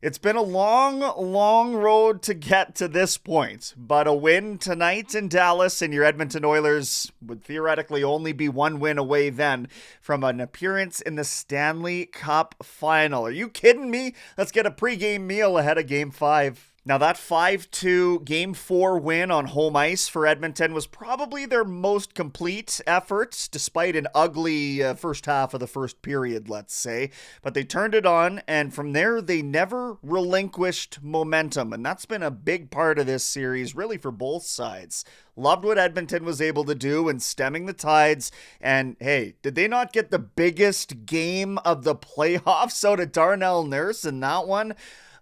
It's been a long, long road to get to this point, but a win tonight in Dallas and your Edmonton Oilers would theoretically only be one win away then from an appearance in the Stanley Cup final. Are you kidding me? Let's get a pregame meal ahead of Game 5. Now, that 5-2 Game 4 win on home ice for Edmonton was probably their most complete effort, despite an ugly first half of the first period, let's say. But they turned it on, and from there, they never relinquished momentum. And that's been a big part of this series, really, for both sides. Loved what Edmonton was able to do in stemming the tides. And hey, did they not get the biggest game of the playoffs out of Darnell Nurse in that one?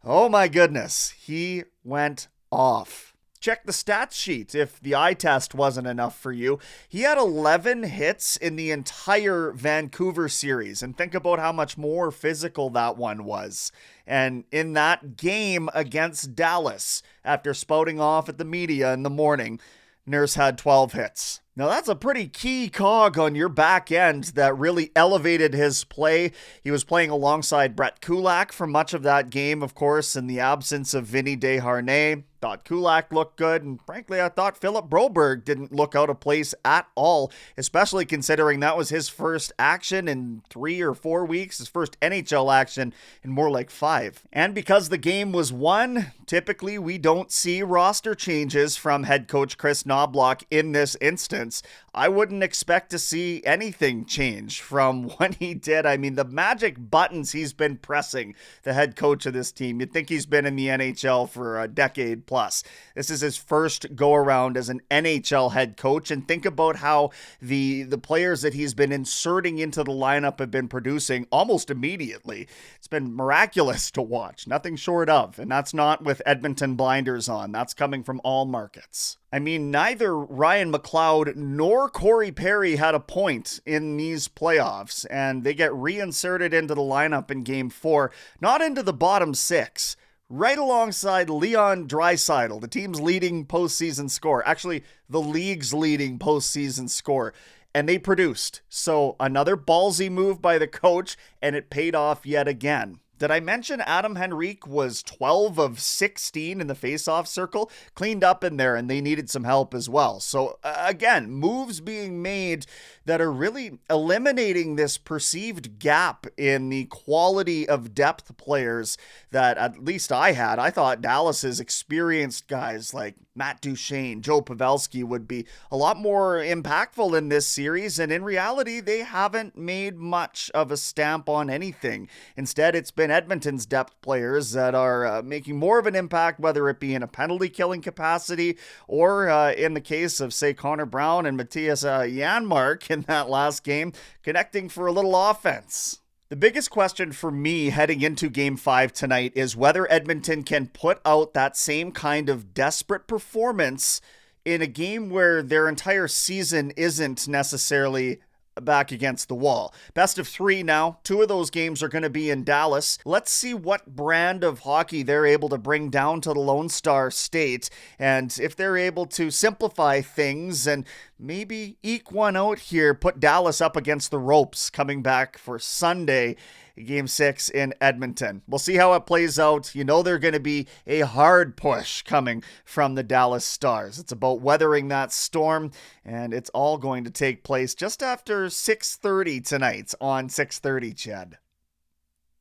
Oh my goodness, he went off. Check the stats sheet if the eye test wasn't enough for you. He had 11 hits in the entire Vancouver series, and think about how much more physical that one was. And in that game against Dallas, after spouting off at the media in the morning, Nurse had 12 hits. Now that's a pretty key cog on your back end that really elevated his play. He was playing alongside Brett Kulak for much of that game, of course, in the absence of Vinny Desharnais. Thought Kulak looked good, and frankly, I thought Philip Broberg didn't look out of place at all, especially considering that was his first action in 3 or 4 weeks, his first NHL action in more like 5. And because the game was won, typically we don't see roster changes from head coach Chris Knobloch in this instance. I wouldn't expect to see anything change from what he did. I mean, the magic buttons he's been pressing, the head coach of this team. You'd think he's been in the NHL for a decade plus. This is his first go-around as an NHL head coach, and think about how the players that he's been inserting into the lineup have been producing almost immediately. It's been miraculous to watch, nothing short of, and that's not with Edmonton blinders on. That's coming from all markets. I mean, neither Ryan McLeod nor Corey Perry had a point in these playoffs, and they get reinserted into the lineup in Game 4, not into the bottom 6, right alongside Leon Draisaitl, the team's leading postseason scorer. Actually, the league's leading postseason scorer. And they produced. So another ballsy move by the coach, and it paid off yet again. Did I mention Adam Henrique was 12 of 16 in the faceoff circle? Cleaned up in there, and they needed some help as well. So again, moves being made that are really eliminating this perceived gap in the quality of depth players that at least I had. I thought Dallas's experienced guys like Matt Duchene, Joe Pavelski would be a lot more impactful in this series, and in reality, they haven't made much of a stamp on anything. Instead, it's been Edmonton's depth players that are making more of an impact, whether it be in a penalty killing capacity or in the case of, say, Connor Brown and Matthias Janmark in that last game, connecting for a little offense. The biggest question for me heading into Game 5 tonight is whether Edmonton can put out that same kind of desperate performance in a game where their entire season isn't necessarily back against the wall. Best of 3 now. 2 of those games are going to be in Dallas. Let's see what brand of hockey they're able to bring down to the Lone Star State, and if they're able to simplify things and maybe eke one out here, put Dallas up against the ropes coming back for Sunday, Game 6 in Edmonton. We'll see how it plays out. You know they're going to be a hard push coming from the Dallas Stars. It's about weathering that storm, and it's all going to take place just after 6:30 tonight on 6:30, Chad.